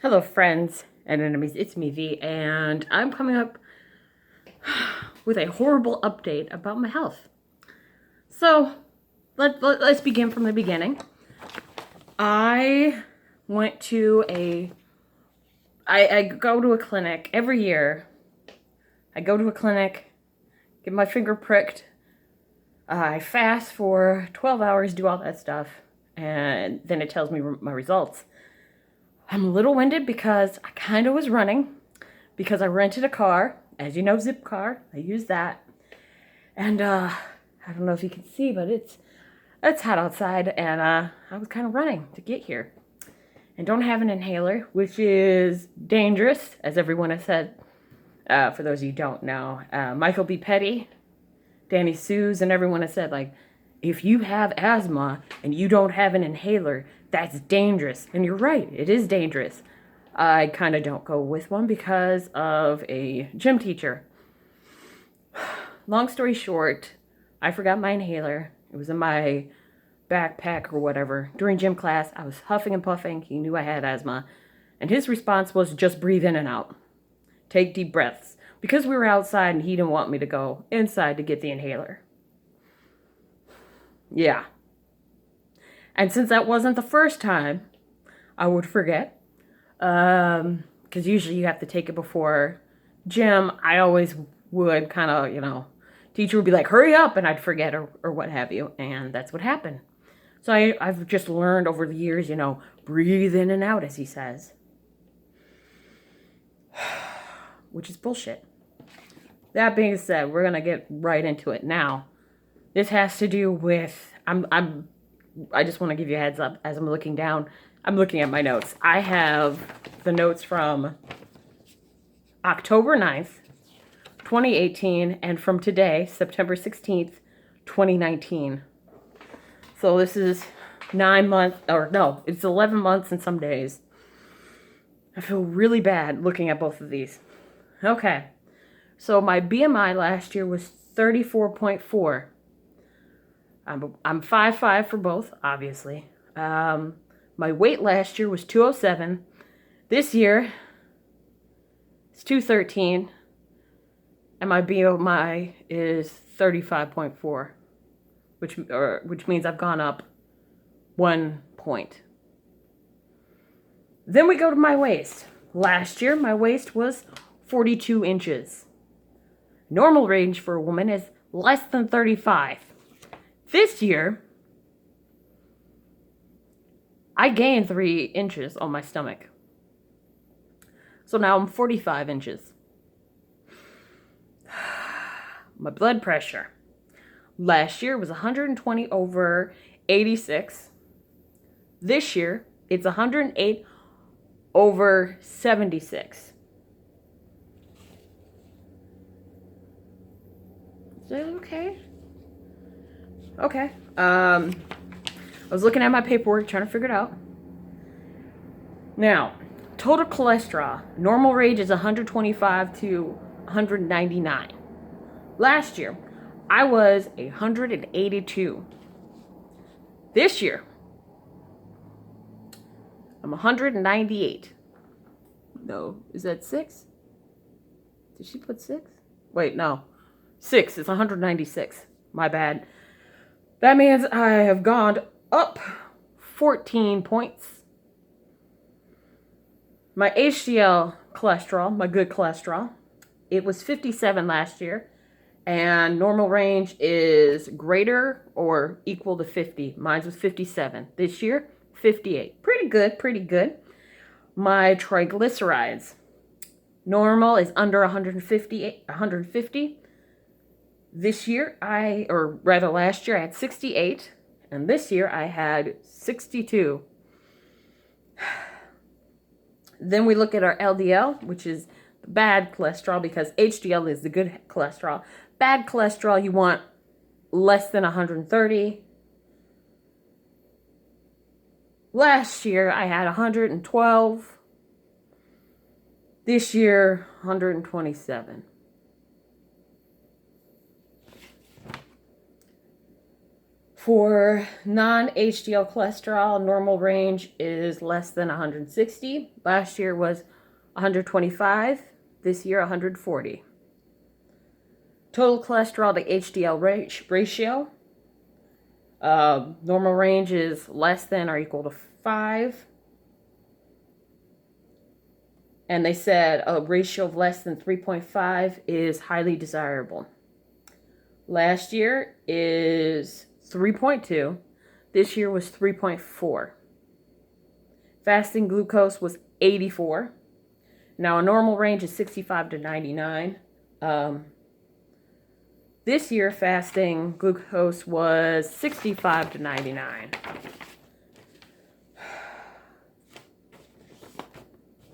Hello, friends and enemies. It's me, V, and I'm coming up with a horrible update about my health. So, let's begin from the beginning. I went to I go to a clinic every year. I go to a clinic, get my finger pricked. I fast for 12 hours, do all that stuff, and then it tells me my results. I'm a little winded because I kind of was running because I rented a car. As you know, Zip car. I use that. And I don't know if you can see, but it's hot outside, and I was kind of running to get here. And don't have an inhaler, which is dangerous, as everyone has said. For those of you who don't know, Michael B. Petty, Danny Suze, and everyone has said, like, if you have asthma and you don't have an inhaler, that's dangerous. And you're right, it is dangerous. I kind of don't go with one because of a gym teacher. Long story short, I forgot my inhaler. It was in my backpack or whatever. During gym class, I was huffing and puffing. He knew I had asthma. And his response was just breathe in and out. Take deep breaths. Because we were outside and he didn't want me to go inside to get the inhaler. Yeah. And since that wasn't the first time, I would forget. Because usually you have to take it before gym. I always would kind of, teacher would be like, hurry up, and I'd forget or what have you. And that's what happened. So I've just learned over the years, breathe in and out, as he says. Which is bullshit. That being said, we're going to get right into it now. This has to do with, I just want to give you a heads up as I'm looking down. I'm looking at my notes. I have the notes from October 9th, 2018, and from today, September 16th, 2019. So this is 9 months, or no, it's 11 months and some days. I feel really bad looking at both of these. Okay. So my BMI last year was 34.4. I'm 5'5" for both, obviously. My weight last year was 207. This year, it's 213. And my BMI is 35.4, which means I've gone up 1 point. Then we go to my waist. Last year, my waist was 42 inches. Normal range for a woman is less than 35. This year, I gained 3 inches on my stomach. So now I'm 45 inches. My blood pressure. Last year was 120/86. This year, it's 108/76. Is that okay? Okay. I was looking at my paperwork, trying to figure it out. Now, total cholesterol. Normal range is 125 to 199. Last year, I was 182. This year, I'm 198. No, is that 6? Did she put 6? Wait, no. 6. It's 196. My bad. That means I have gone up 14 points. My HDL cholesterol, my good cholesterol, it was 57 last year. And normal range is greater or equal to 50. Mine was 57. This year, 58. Pretty good, pretty good. My triglycerides. Normal is under 150. This year, last year I had 68. And this year I had 62. Then we look at our LDL, which is bad cholesterol, because HDL is the good cholesterol. Bad cholesterol, you want less than 130. Last year, I had 112. This year, 127. For non-HDL cholesterol, normal range is less than 160. Last year was 125. This year, 140. Total cholesterol to HDL ratio. Normal range is less than or equal to 5. And they said a ratio of less than 3.5 is highly desirable. Last year is 3.2. This year was 3.4. Fasting glucose was 84. Now a normal range is 65 to 99. This year fasting glucose was 65 to 99.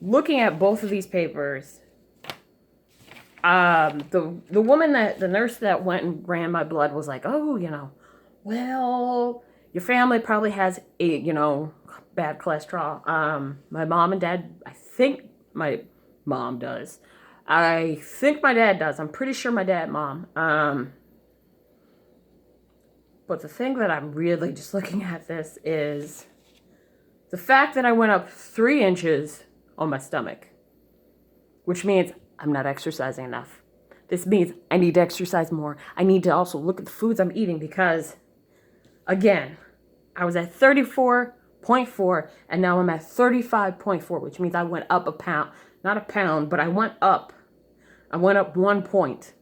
Looking at both of these papers, the woman the nurse that went and ran my blood was like, oh, well, your family probably has bad cholesterol. My mom and dad, I think my mom does. I think my dad does. I'm pretty sure my mom. But the thing that I'm really just looking at this is the fact that I went up 3 inches on my stomach, which means I'm not exercising enough. This means I need to exercise more. I need to also look at the foods I'm eating because, again, I was at 34.4 and now I'm at 35.4, which means I went up a pound. Not a pound, but I went up. I went up 1 point.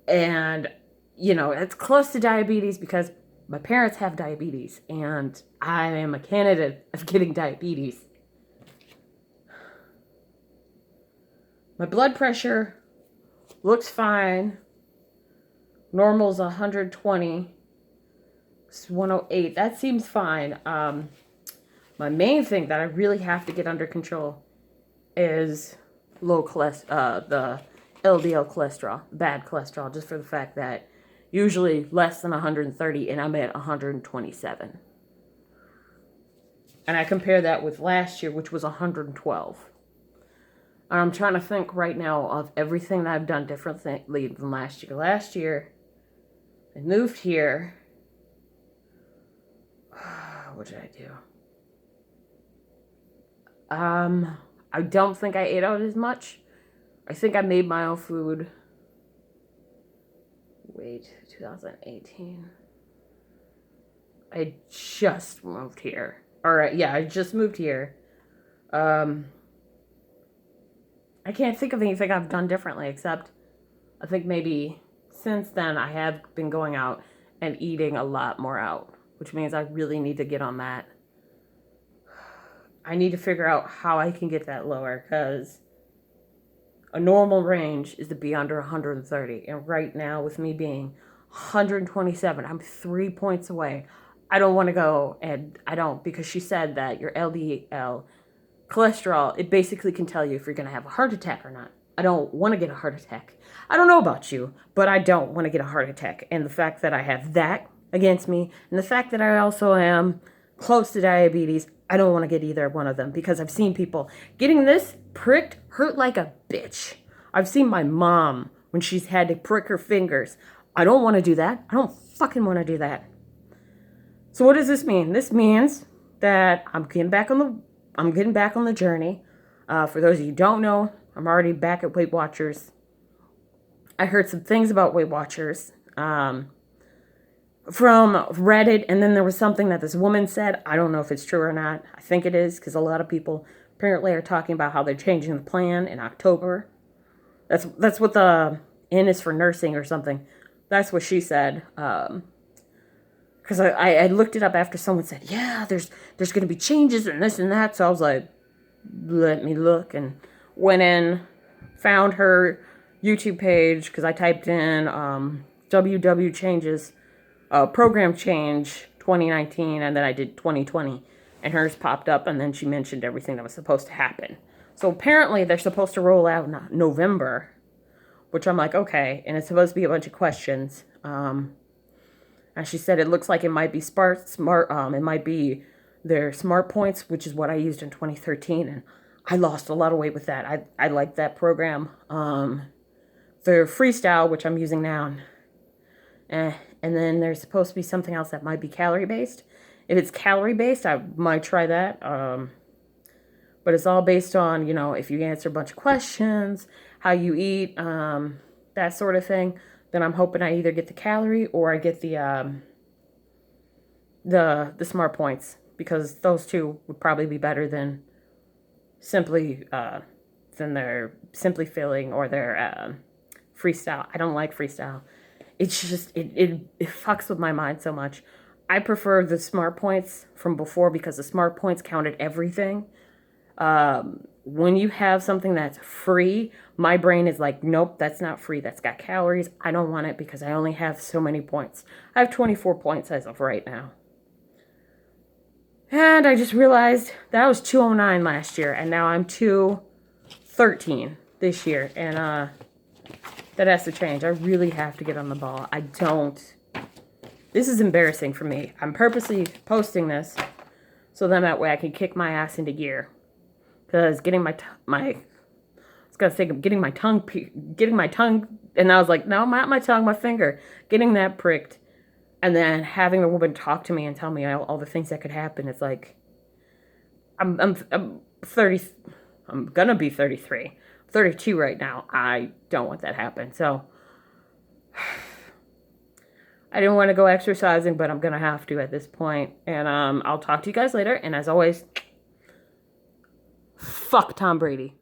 And, it's close to diabetes because my parents have diabetes and I am a candidate of getting diabetes. My blood pressure looks fine. Normal's 120. It's 108. That seems fine. My main thing that I really have to get under control is the LDL cholesterol, bad cholesterol, just for the fact that usually less than 130 and I'm at 127. And I compare that with last year, which was 112. I'm trying to think right now of everything that I've done differently than last year. Last year, I moved here. What did I do? I don't think I ate out as much. I think I made my own food. Wait, 2018. I just moved here. Alright, yeah, I just moved here. I can't think of anything I've done differently except I think maybe since then I have been going out and eating a lot more out, which means I really need to get on that. I need to figure out how I can get that lower because a normal range is to be under 130. And right now with me being 127, I'm 3 points away. I don't want to go and I don't because she said that your LDL cholesterol, it basically can tell you if you're going to have a heart attack or not. I don't want to get a heart attack. I don't know about you, but I don't want to get a heart attack. And the fact that I have that against me, and the fact that I also am close to diabetes, I don't want to get either one of them because I've seen people getting this pricked hurt like a bitch. I've seen my mom when she's had to prick her fingers. I don't want to do that. I don't fucking want to do that. So what does this mean? This means that I'm getting back on the journey. For those of you who don't know, I'm already back at Weight Watchers. I heard some things about Weight Watchers from Reddit, and then there was something that this woman said. I don't know if it's true or not. I think it is, because a lot of people apparently are talking about how they're changing the plan in October. That's what the N is for nursing or something. That's what she said. Because I looked it up after someone said, yeah, there's going to be changes and this and that. So I was like, let me look, and went in, found her YouTube page because I typed in WW changes, program change 2019, and then I did 2020, and hers popped up, and then she mentioned everything that was supposed to happen. So apparently they're supposed to roll out in November, which I'm like, okay, and it's supposed to be a bunch of questions. And she said it looks like it might be it might be their smart points, which is what I used in 2013, and I lost a lot of weight with that. I like that program. Their freestyle, which I'm using now, And then there's supposed to be something else that might be calorie-based. If it's calorie-based, I might try that. But it's all based on, if you answer a bunch of questions, how you eat, that sort of thing. Then I'm hoping I either get the calorie or I get the smart points, because those two would probably be better than their simply filling or their freestyle. I don't like freestyle. It's just it fucks with my mind so much. I prefer the smart points from before, because the smart points counted everything. When you have something that's free, my brain is like, nope, that's not free. That's got calories. I don't want it because I only have so many points. I have 24 points as of right now. And I just realized that I was 209 last year, and now I'm 213 this year. And that has to change. I really have to get on the ball. I don't. This is embarrassing for me. I'm purposely posting this so then that way I can kick my ass into gear. Because getting my tongue, and I was like, no, not my tongue, my finger. Getting that pricked, and then having a woman talk to me and tell me all the things that could happen. It's like, I'm 30, I'm gonna be 33. 32 right now. I don't want that to happen. So I didn't want to go exercising, but I'm gonna have to at this point. And I'll talk to you guys later. And as always, fuck Tom Brady.